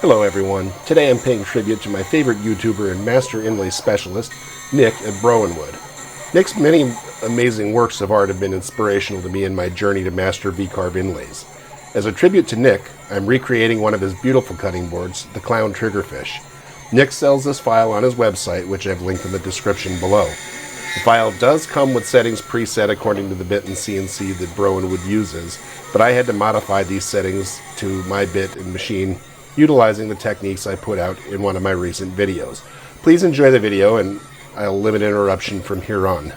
Hello everyone. Today I'm paying tribute to my favorite YouTuber and master inlay specialist, Nick at Broinwood. Nick's many amazing works of art have been inspirational to me in my journey to master Vcarve inlays. As a tribute to Nick, I'm recreating one of his beautiful cutting boards, the clown Triggerfish. Nick sells this file on his website, which I've linked in the description below. The file does come with settings preset according to the bit and CNC that Broinwood uses, but I had to modify these settings to my bit and machine utilizing the techniques I put out in one of my recent videos. Please enjoy the video, and I'll limit interruption from here on.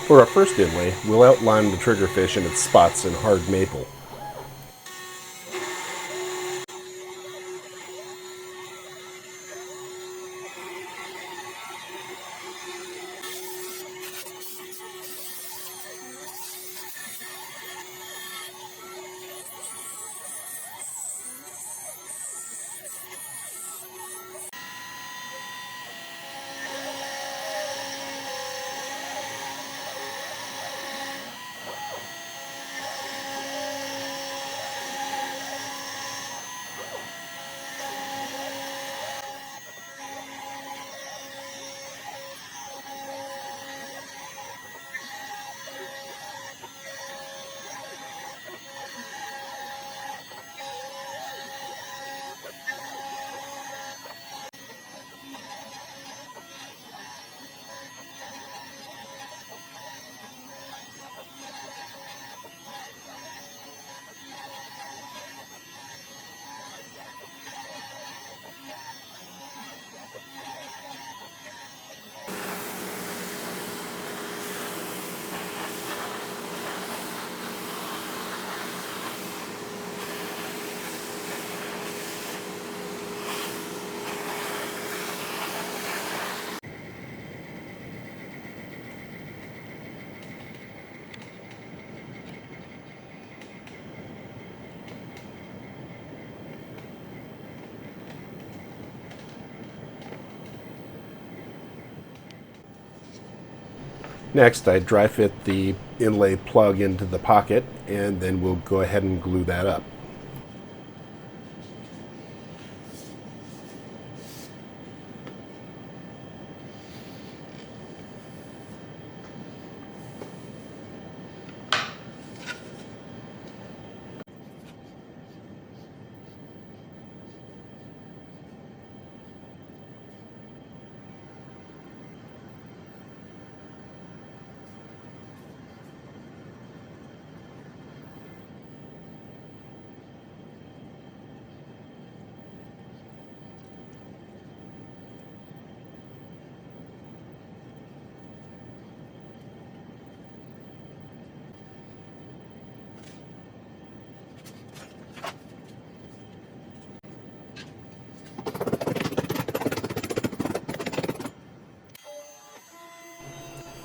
For our first inlay, we'll outline the triggerfish and its spots in hard maple. Next, I dry fit the inlay plug into the pocket, and then we'll go ahead and glue that up.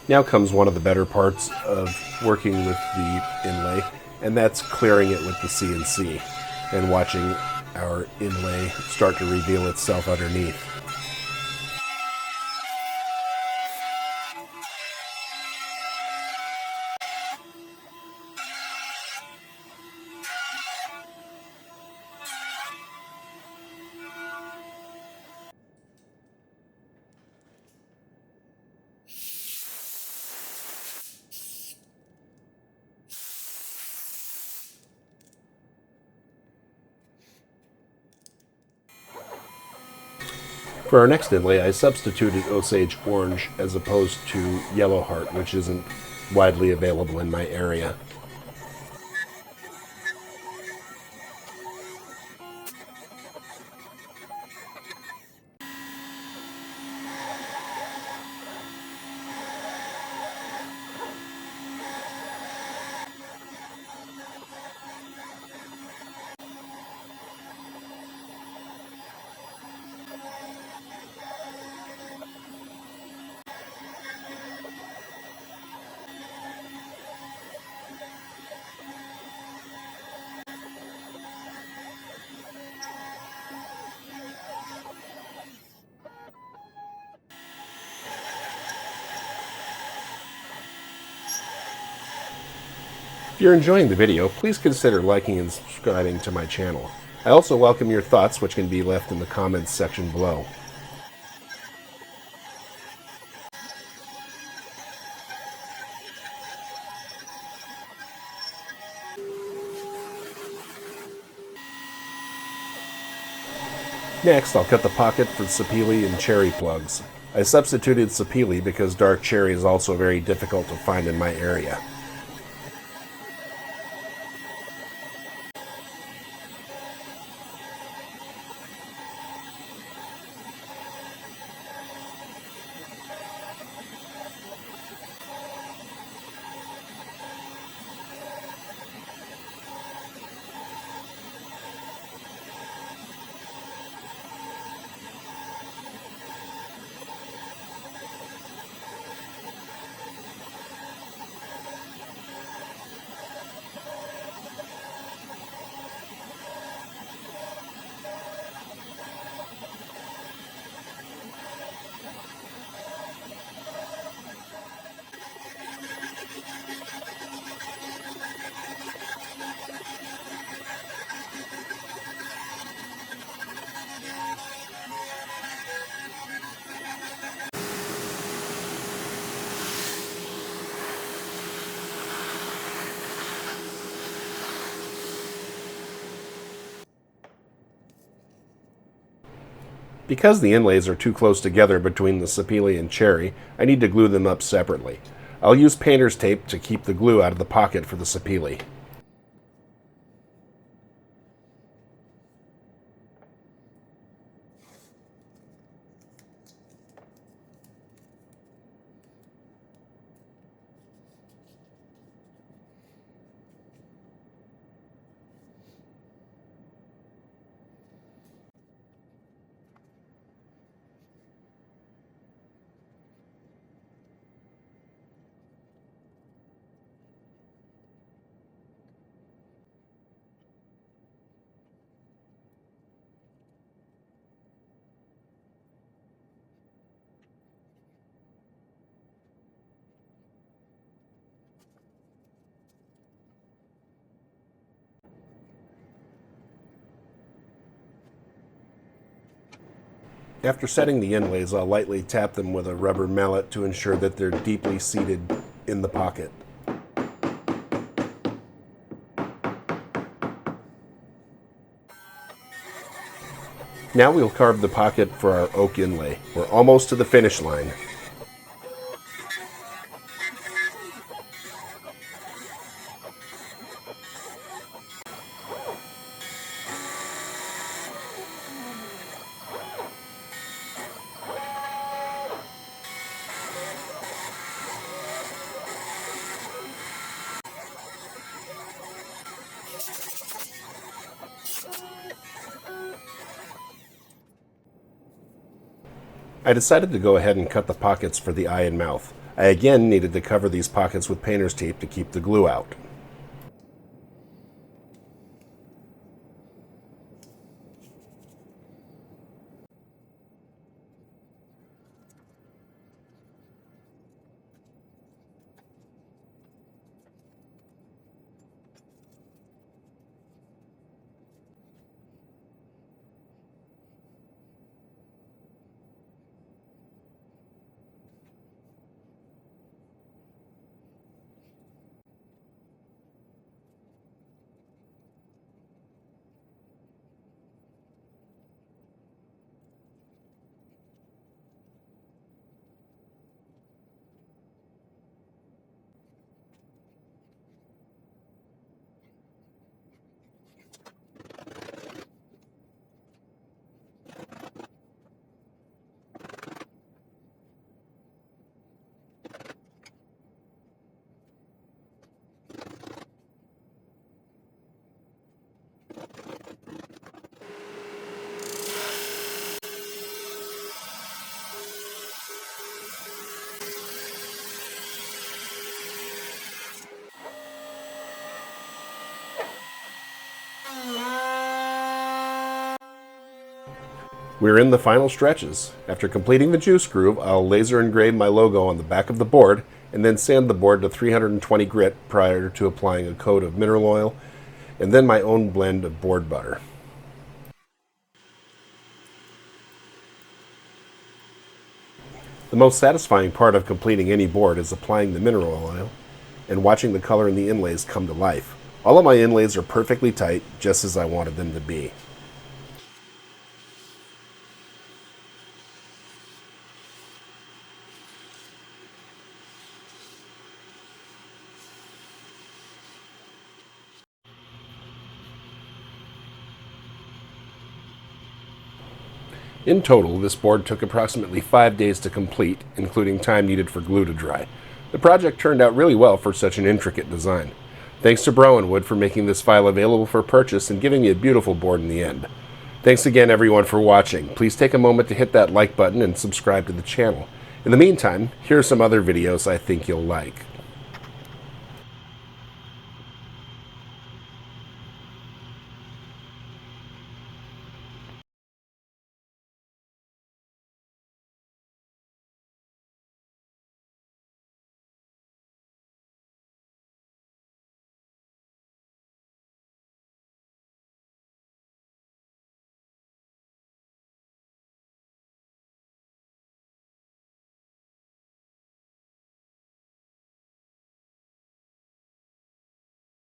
Now comes one of the better parts of working with the inlay, and that's clearing it with the CNC and watching our inlay start to reveal itself underneath. For our next inlay, I substituted Osage Orange as opposed to Yellow Heart, which isn't widely available in my area. If you're enjoying the video, please consider liking and subscribing to my channel. I also welcome your thoughts, which can be left in the comments section below. Next, I'll cut the pocket for Sapele and Cherry plugs. I substituted Sapele because dark cherry is also very difficult to find in my area. Because the inlays are too close together between the Sapele and Cherry, I need to glue them up separately. I'll use painter's tape to keep the glue out of the pocket for the Sapele. After setting the inlays, I'll lightly tap them with a rubber mallet to ensure that they're deeply seated in the pocket. Now we'll carve the pocket for our oak inlay. We're almost to the finish line. I decided to go ahead and cut the pockets for the eye and mouth. I again needed to cover these pockets with painter's tape to keep the glue out. We're in the final stretches. After completing the juice groove, I'll laser engrave my logo on the back of the board and then sand the board to 320 grit prior to applying a coat of mineral oil and then my own blend of board butter. The most satisfying part of completing any board is applying the mineral oil and watching the color in the inlays come to life. All of my inlays are perfectly tight, just as I wanted them to be. In total, this board took approximately 5 days to complete, including time needed for glue to dry. The project turned out really well for such an intricate design. Thanks to Broinwood for making this file available for purchase and giving me a beautiful board in the end. Thanks again everyone for watching. Please take a moment to hit that like button and subscribe to the channel. In the meantime, here are some other videos I think you'll like.